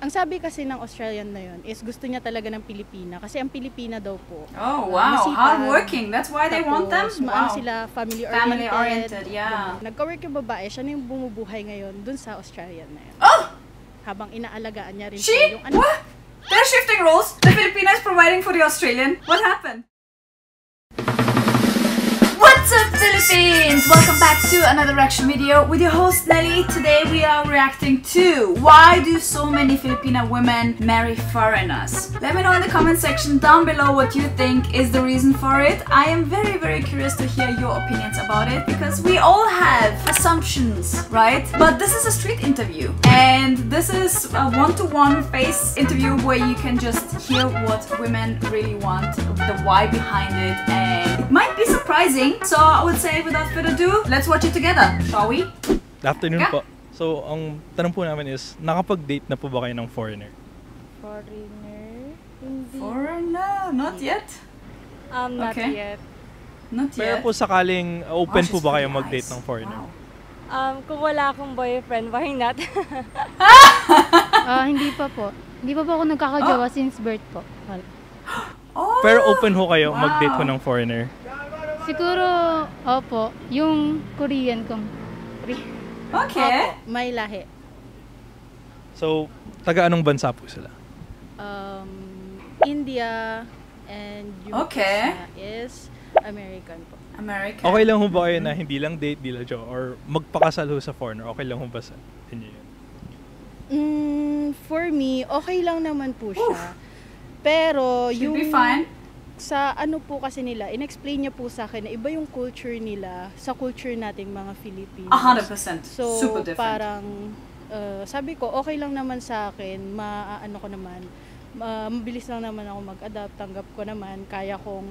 Ang sabi kasi ng Australian na yun is gusto niya talaga ng Pilipina kasi ang Pilipina daw po. Oh, wow. Hardworking. That's why they want them? Wow. Sila family-oriented. Family-oriented, yeah. Nagka-work yung babae, siya na yung bumubuhay ngayon dun sa Australian na yun. Oh! Habang inaalagaan niya rin yung anak. What? They're shifting roles. The Filipina is providing for the Australian. What happened? What's up, Philippines? Welcome back to another reaction video with your host Nelly. Today we are reacting to why do so many Filipina women marry foreigners? Let me know in the comment section down below what you think is the reason for it. I am very curious to hear your opinions about it because we all have assumptions, right? But this is a street interview and this is a one-to-one face interview where you can just hear what women really want, the why behind it, and it might be surprising. So I would say without further ado, let's watch it together, shall we? Good afternoon po. So, ang tanong po namin is, nakapag-date na po ba kayo ng foreigner? Foreigner? Hindi. Foreigner? Not yet? Not yet. Not yet. Pero po sakaling open po ba kayo mag-date ng foreigner? Wow. Kung wala akong boyfriend, why not? Hindi pa po. Hindi pa po ako nagkakajowa since birth po. Oh, Pero open ho kayo mag-date ho ng foreigner? Siguro, opo, yung Korean kong. Okay. Opo, may lahi. So, taga anong bansa po sila? India and yung isa is American po. American. Okay lang ho ba kayo na hindi lang date, di lang jowa, or magpakasal ho sa foreigner? Okay lang ho ba sa inyo yun? For me, okay lang naman po siya. Pero Should yung be fine. Sa ano po kasi nila, in-explain niya po sa akin na iba yung culture nila sa culture nating mga Filipinos. 100%. So, super different. parang sabi ko, okay lang naman sa akin, maano ko naman, mabilis lang naman ako mag-adapt, tanggap ko naman, kaya kong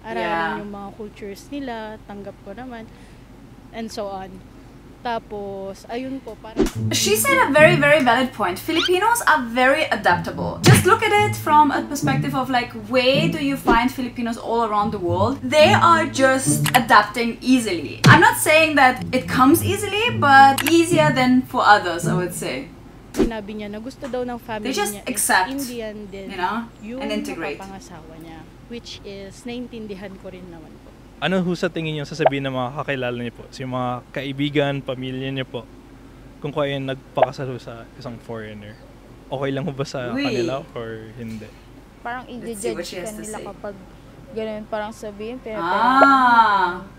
aralin yung mga cultures nila, tanggap ko naman, and so on. Tapos, ayun po, parang... She said a very valid point. Filipinos are very adaptable. Just look at it from a perspective of like, where do you find Filipinos all around the world? They are just adapting easily. I'm not saying that it comes easily, but easier than for others, I would say. Sinabi niya na gusto daw ng family they just niya accept, Indian din, you know, yung and integrate. Pangasawa niya, which is naintindihan ko rin naman po. Ano ho sa tingin niyo sasabihin ng mga kakilala niyo po? So, yung mga kaibigan, pamilya niyo po, kung kayo nagpakasal ho sa isang foreigner, okay lang ho ba sa kanila or hindi? Parang i-judge ka nila kapag ganun parang sabihin, pero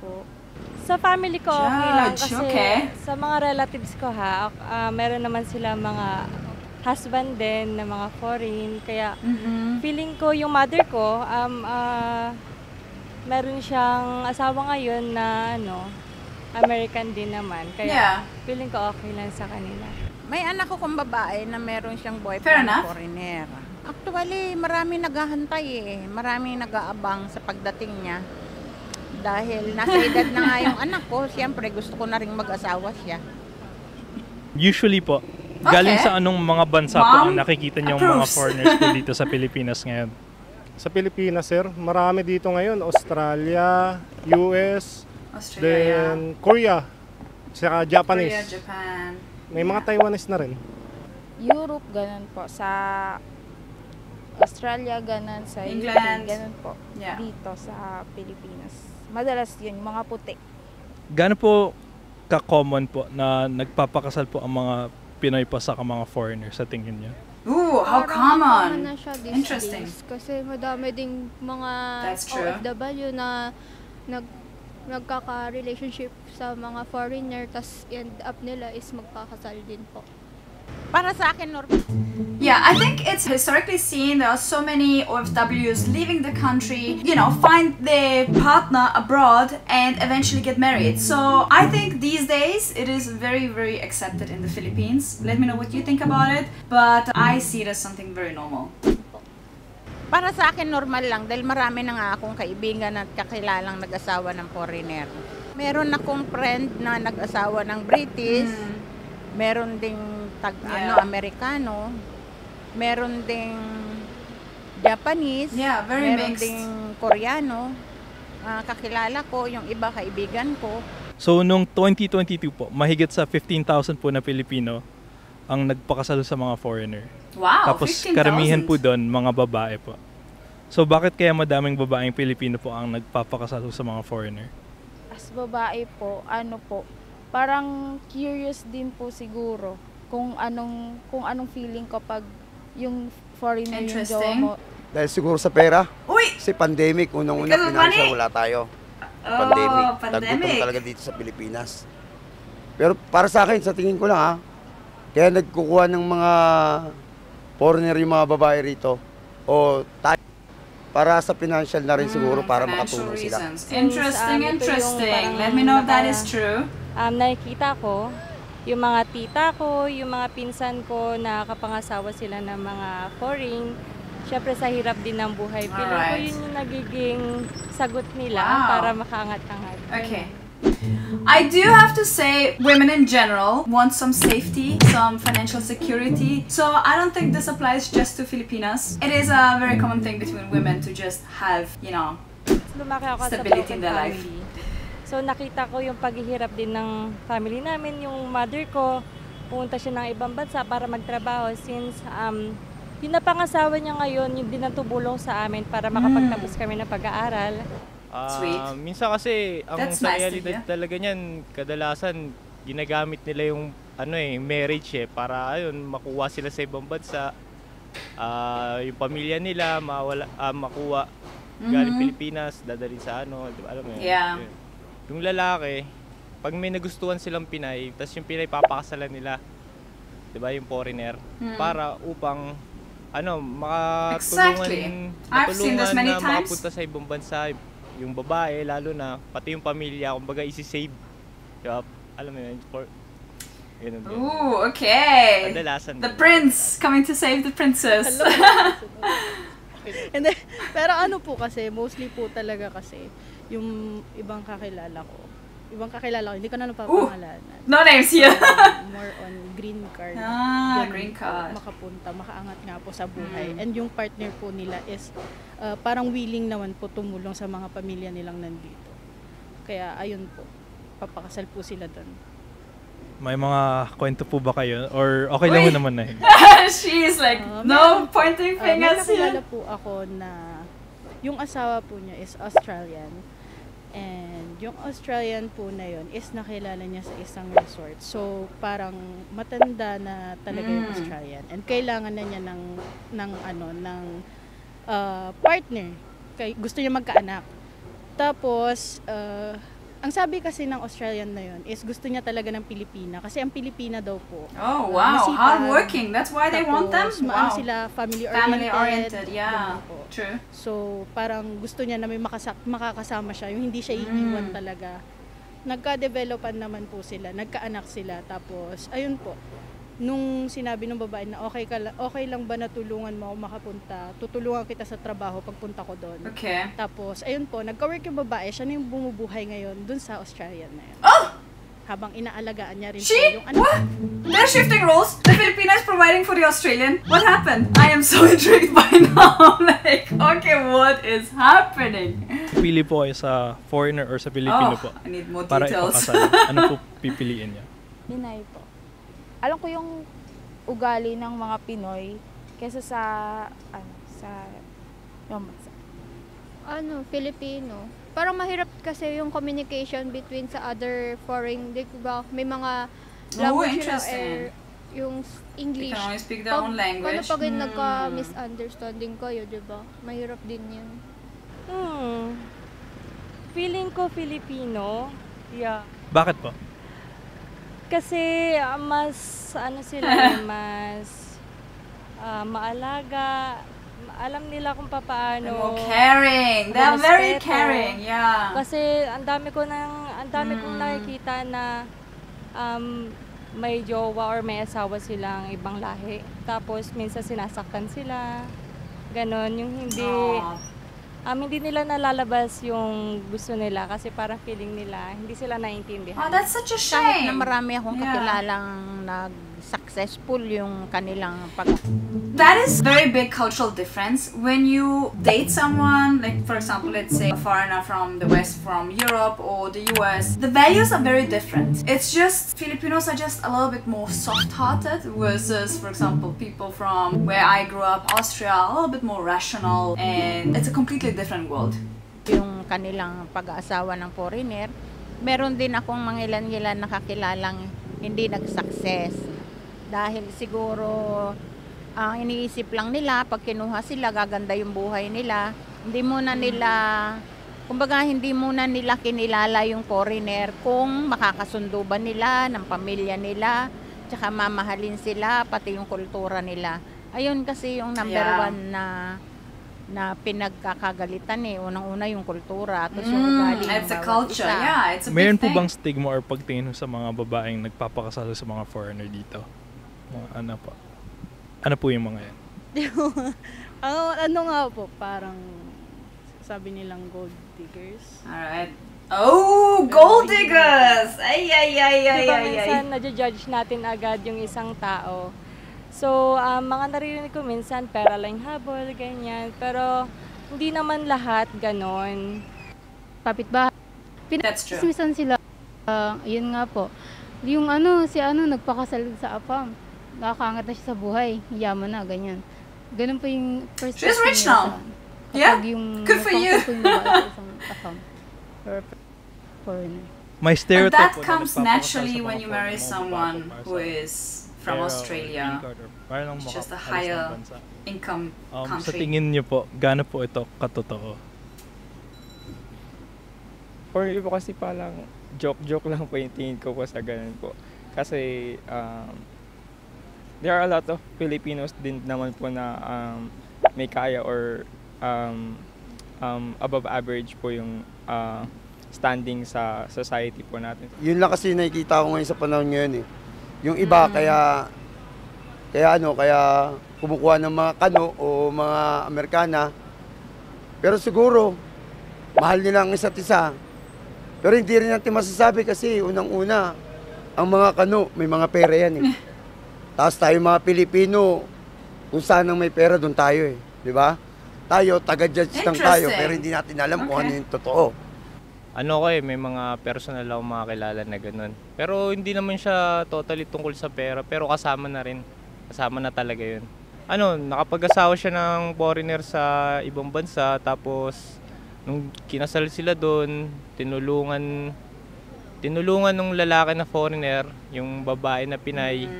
po. Sa family ko, okay lang kasi sa mga relatives ko meron naman sila mga husband din na mga foreign, kaya feeling ko yung mother ko, meron siyang asawa ngayon na American din naman. Kaya feeling ko okay lang sa kanila. May anak ko kong babae na meron siyang boyfriend na foreigner. Actually, marami naghahantay Marami nag-aabang sa pagdating niya. Dahil nasa edad na nga yung anak ko, siyempre gusto ko na rin mag-asawa siya. Usually po, galing sa anong mga bansa po ang nakikita niyong mga foreigners po dito sa Pilipinas ngayon? Sa Pilipinas, sir, marami dito ngayon. Australia, US, then Korea, saka Japanese. Korea, Japan. May mga Taiwanese na rin. Europe, ganun po. Sa Australia, ganun. Sa England, UK, ganun po. Dito sa Pilipinas. Madalas yun, mga puti. Gaano po ka-common po na nagpapakasal po ang mga Pinoy pa sa mga foreigners sa tingin niyo? Ooh, how common! Na siya Interesting. days, kasi madami ding mga OFW na nagkaka-relationship sa mga foreigner, tas end up nila is magkakasal din po. Para sa akin, Yeah, I think it's historically seen there are so many OFWs leaving the country, you know, find their partner abroad and eventually get married. So I think these days it is very accepted in the Philippines. Let me know what you think about it, but I see it as something very normal. Para sa akin, normal lang dahil marami na nga akong kaibigan at kakilalang nag-asawa ng foreigner. Meron akong friend na nag-asawa ng British, meron ding Amerikano, meron ding Japanese, meron mixed. ding Koreano, kakilala ko, yung iba kaibigan ko. So, nung 2022 po, mahigit sa 15,000 po na Pilipino ang nagpakasal sa mga foreigner. Wow, Tapos 15,000. karamihan po doon, mga babae po. So bakit kaya madaming babaeng Pilipino po ang nagpapakasal sa mga foreigner? As babae po, ano po, parang curious din po siguro kung anong feeling kapag yung foreigner yung jowa Interesting. mo. Dahil siguro sa pera. Uy! Kasi pandemic, unang-una Because of financial, money? wala tayo. Oh, Pandemic. pandemic. Tagutom talaga dito sa Pilipinas. Pero para sa akin, sa tingin ko lang ha, kaya nagkukuha ng mga foreigner yung mga babae rito o tayo para sa financial na rin siguro para Financial makatulong sila. reasons. Interesting, ito yung interesting. parang Let me know if that is true. Nakikita ko, yung mga tita ko, yung mga pinsan ko na kapangasawa sila ng mga foreign, syempre sa hirap din ng buhay. Feeling ko Alright. yun yung nagiging sagot nila Wow. para makaangat-angat. Okay. I do have to say, women in general want some safety, some financial security. So I don't think this applies just to Filipinas. It is a very common thing between women to just have, you know, Lumaki ako sa Stability broken in their life. family. So nakita ko yung paghihirap din ng family namin. Yung mother ko, pumunta siya ng ibang bansa para magtrabaho since yung napangasawa niya ngayon, yung dinatubulong sa amin para makapagtapos kami ng pag-aaral. Sweet. Minsan kasi ang That's sa nice to realidad hear. talaga niyan, kadalasan ginagamit nila yung marriage para ayun makuha sila sa ibang bansa. Yung pamilya nila makuha galing Pilipinas, dadalhin sa di ba, alam mo yun? Yeah. Yun. Yung lalaki, pag may nagustuhan silang Pinay, tapos yung Pinay papakasalan nila, 'di ba, yung foreigner para upang makatulungan Exactly. I've seen this many na times. makapunta sa ibang bansa yung babae, lalo na pati yung pamilya, kumbaga isi-save. Diba? Alam mo yun, ganun. Ooh, okay. Kadalasan. The prince coming to save the princess. And then, pero ano po kasi, mostly po talaga kasi, yung ibang kakilala ko, hindi ko na napapangalanan. No names here. More on green card. Ah, Ganun green po, card. makapunta, makaangat nga po sa buhay. And yung partner po nila is parang willing naman po tumulong sa mga pamilya nilang nandito. Kaya ayun po, papakasal po sila doon. May mga kwento po ba kayo? Or okay lang mo naman na yun? She's like, no pointing May fingers kakilala here. po ako na yung asawa po niya is Australian. And yung Australian po na yun is nakilala niya sa isang resort. So parang matanda na talaga yung Australian. And kailangan na niya ng partner. Gusto niya magkaanak. Tapos ang sabi kasi ng Australian na yun is gusto niya talaga ng Pilipina. Kasi ang Pilipina daw po. Oh, wow. masipag. Hardworking. That's why they want them? Tapos, Wow. sila, family-oriented. Family-oriented, yeah. Ganun po. True. So, parang gusto niya na may makakasama siya, yung hindi siya iiwan talaga. Nagka-developan naman po sila, nagkaanak sila. Tapos, ayun po, nung sinabi ng babae na okay lang ba na tulungan mo ako makapunta, tutulungan kita sa trabaho pagpunta ko doon. Okay. Tapos, ayun po, nagka-work yung babae, siya na yung bumubuhay ngayon dun sa Australian na yun. Oh! Habang inaalagaan niya rin po She? yung anak. What? They're shifting roles. The Filipina is providing for the Australian. What happened? I am so intrigued by now. Like, okay, what is happening? Pili po kayo sa foreigner or sa Pilipino po I need more para details. ipakasal. Ano po pipiliin niya? Pinay po. Alam ko yung ugali ng mga Pinoy kesa sa Filipino. Parang mahirap kasi yung communication between sa other foreign, di ba? May mga language na interesting. yung They English. can only speak their own language. Paano pag nagka-misunderstanding kayo, di ba? Mahirap din yun. Feeling ko Filipino. Yeah. Bakit po? Kasi mas mas maalaga. Alam nila kung paano. They're more caring. They're very Respeto. caring. Yeah. Kasi ang dami kong nakikita na may jowa or may asawa silang ibang lahi. Tapos minsan sinasaktan sila. Ganon, yung hindi nila nalalabas yung gusto nila kasi parang feeling nila hindi sila naiintindihan. Oh, that's such a Kahit na shame. marami akong Yeah. kakilalang successful yung kanilang That is very big cultural difference. When you date someone, like for example, let's say a foreigner from the West, from Europe or the US, the values are very different. It's just Filipinos are just a little bit more soft-hearted versus, for example, people from where I grew up, Austria, a little bit more rational, and it's a completely different world. Yung kanilang pag-aasawa ng foreigner, meron din akong mga ilan-ilan nakakilalang hindi nag-success. Dahil siguro ang iniisip lang nila, pag kinuha sila, gaganda yung buhay nila. Hindi muna nila kinilala yung foreigner kung makakasundo ba nila ng pamilya nila, tsaka mamahalin sila, pati yung kultura nila. Ayun kasi yung number one na pinagkakagalitan Unang-una yung kultura, tapos yung ugali ng It's a culture, yeah, it's a big Mayroon po thing. bang stigma or pagtingin sa mga babaeng nagpapakasal sa mga foreigner dito? Ano po? Ano po yung mga yan? Ano nga po, parang sabi nilang gold diggers. Alright. Oh, gold diggers! Ay. Diba minsan nadjudge natin agad yung isang tao. So, mga naririnig ko minsan, pera lang habol, ganyan. Pero, hindi naman lahat ganon. Kapitbahay. That's true. Pinag-ismisan sila. Yun nga po. Yung si nagpakasal sa AFAM. Nakakaangat na siya sa buhay. Yaman na, ganyan. Ganun po yung first She's rich now. Yeah? Good for you. Foreigner. May And stereotype that po na comes nagpapakasal naturally sa when mga you marry foreigner, someone mga who babae is from Pero, Australia. green card or parang It's just a makaalis ng higher bansa. income Sa country. tingin niyo po, gaano po ito katotoo? For me po kasi parang joke lang po yung tingin ko po sa ganun po. Kasi there are a lot of Filipinos din naman po na may kaya or above average po yung standing sa society po natin. Yun lang kasi nakikita ko ngayon sa panahon ngayon Yung iba kaya kumukuha ng mga kano o mga Amerikana. Pero siguro mahal nila ang isa't isa. Pero hindi rin natin masasabi kasi unang-una ang mga kano may mga pera yan Tapos tayo mga Pilipino, kung saan ang may pera doon tayo di ba? Tayo taga-judge lang tayo pero hindi natin alam kung ano yung totoo. Ano ko may mga personal ako makakilala na ganun. Pero hindi naman siya totally tungkol sa pera, pero kasama na rin. Kasama na talaga yun. Nakapag-asawa siya ng foreigner sa ibang bansa, tapos nung kinasal sila doon, tinulungan ng lalaki na foreigner, yung babae na Pinay,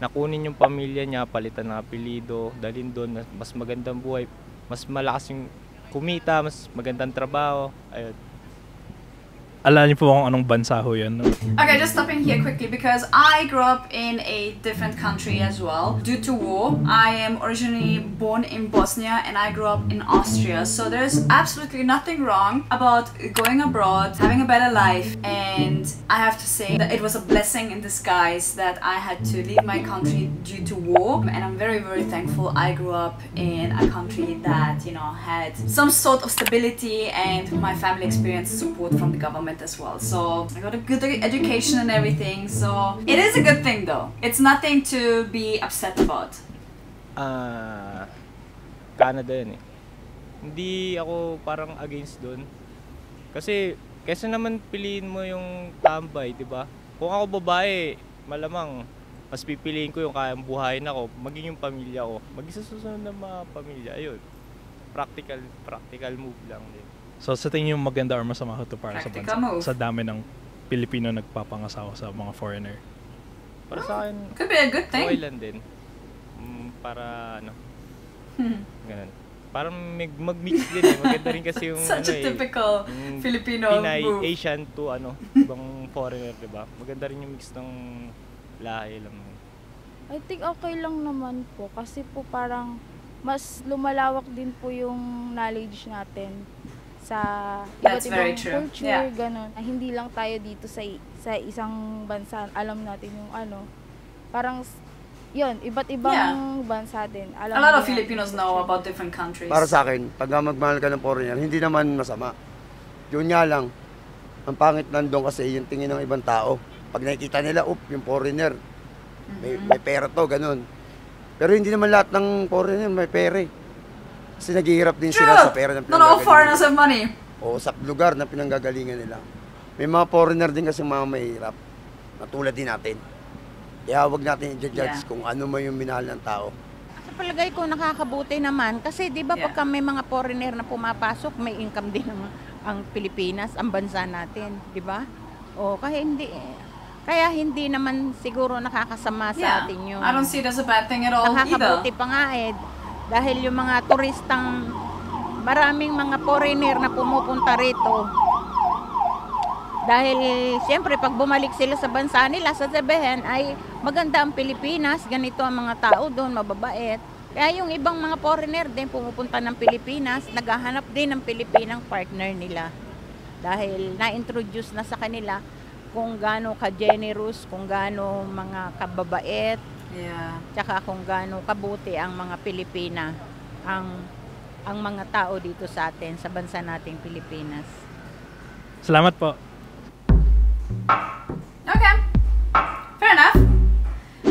nakunin yung pamilya niya, palitan ng apelido, dalhin doon, mas magandang buhay, mas malakas yung kumita, mas magandang trabaho, ayun. Alam niyo po kung anong bansa ho yun? Okay, just stopping here quickly because I grew up in a different country as well. Due to war, I am originally born in Bosnia and I grew up in Austria. So there's absolutely nothing wrong about going abroad, having a better life. And I have to say that it was a blessing in disguise that I had to leave my country due to war. And I'm very, very thankful I grew up in a country that, had some sort of stability and my family experienced support from the government as well. So I got a good education and everything. So it is a good thing though. It's nothing to be upset about. Canada yun Hindi ako parang against doon. Kasi kaysa naman piliin mo yung tambay, di ba? Kung ako babae, malamang mas pipiliin ko yung kayang buhayin ako, maging yung pamilya ko. Maging sa susunod na mga pamilya, ayun. Practical move lang din. So sa tingin niyo maganda or masama ito para sa Practical bansa? move. Sa dami ng Pilipino nagpapangasawa sa mga foreigner? Para sa akin, Could be a good thing. okay lang din. Para ganun. Parang mag-mix din Maganda rin kasi yung Such a typical Filipino Pinay, move. Asian to ibang foreigner, diba? Maganda rin yung mix ng lahi lang. I think okay lang naman po kasi po parang mas lumalawak din po yung knowledge natin sa iba't That's very ibang true. culture, Yeah. ganun. Hindi lang tayo dito sa isang bansa, alam natin yung parang yun, iba't ibang bansa din. A Alam lot of din natin Filipinos yung know culture. about different countries. Para sa akin, pag magmahal ka ng foreigner, hindi naman masama. Yun nga lang, ang pangit nandun kasi yung tingin ng ibang tao. Pag nakikita nila, yung foreigner, May pera to, ganun. Pero hindi naman lahat ng foreigner may pera eh. Kasi naghihirap din sila sa pera ng pinanggagalingan. Not all foreigners have money. O sa lugar na pinanggagalingan nila. May mga foreigner din kasi mga mahirap. Natulad din natin. Kaya huwag natin i-judge kung ano man yung minahal ng tao. Sa palagay ko nakakabuti naman kasi 'di ba pagka may mga foreigner na pumapasok, may income din ang Pilipinas, ang bansa natin, 'di ba? O kaya hindi naman siguro nakakasama sa atin yun. I don't see it as a bad thing at all Nakakabuti pa nga dahil yung mga turistang maraming mga foreigner na pumupunta rito. Dahil siyempre pag bumalik sila sa bansa nila, sasabihin ay maganda ang Pilipinas, ganito ang mga tao doon, mababait. Kaya yung ibang mga foreigner din pumupunta ng Pilipinas, naghahanap din ng Pilipinang partner nila. Dahil na-introduce na sa kanila kung gaano ka-generous, kung gaano mga kababait, tsaka kung gaano kabuti ang mga Pilipina, ang mga tao dito sa atin, sa bansa nating Pilipinas. Salamat po. Okay, fair enough.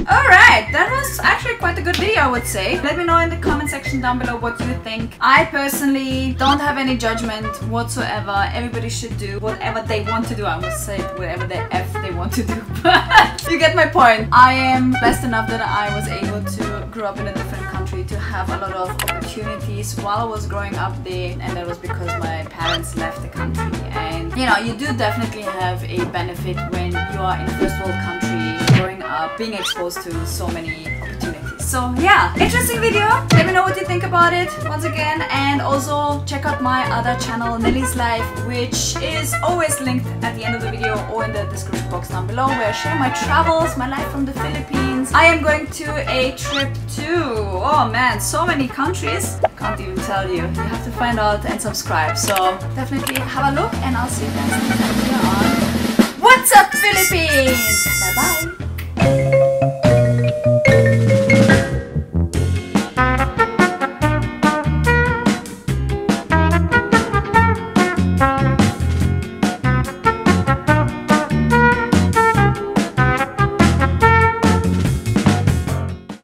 Alright, that was actually quite a good video, I would say. Let me know in the comment section down below what you think. I personally don't have any judgment whatsoever. Everybody should do whatever they want to do. I would say whatever the F they want to do. But you get my point. I am blessed enough that I was able to grow up in a different country, to have a lot of opportunities while I was growing up there, and that was because my parents left the country. And you know, you do definitely have a benefit when you are in a first world country, growing up, being exposed to so many opportunities. So yeah, interesting video. Let me know what you think about it once again, and also check out my other channel, Nelly's Life, which is always linked at the end of the video or in the description box down below, where I share my travels, my life from the Philippines. I am going to a trip to, oh man, so many countries. Can't even tell you. You have to find out and subscribe. So definitely have a look, and I'll see you guys next time on What's Up Philippines. Bye bye.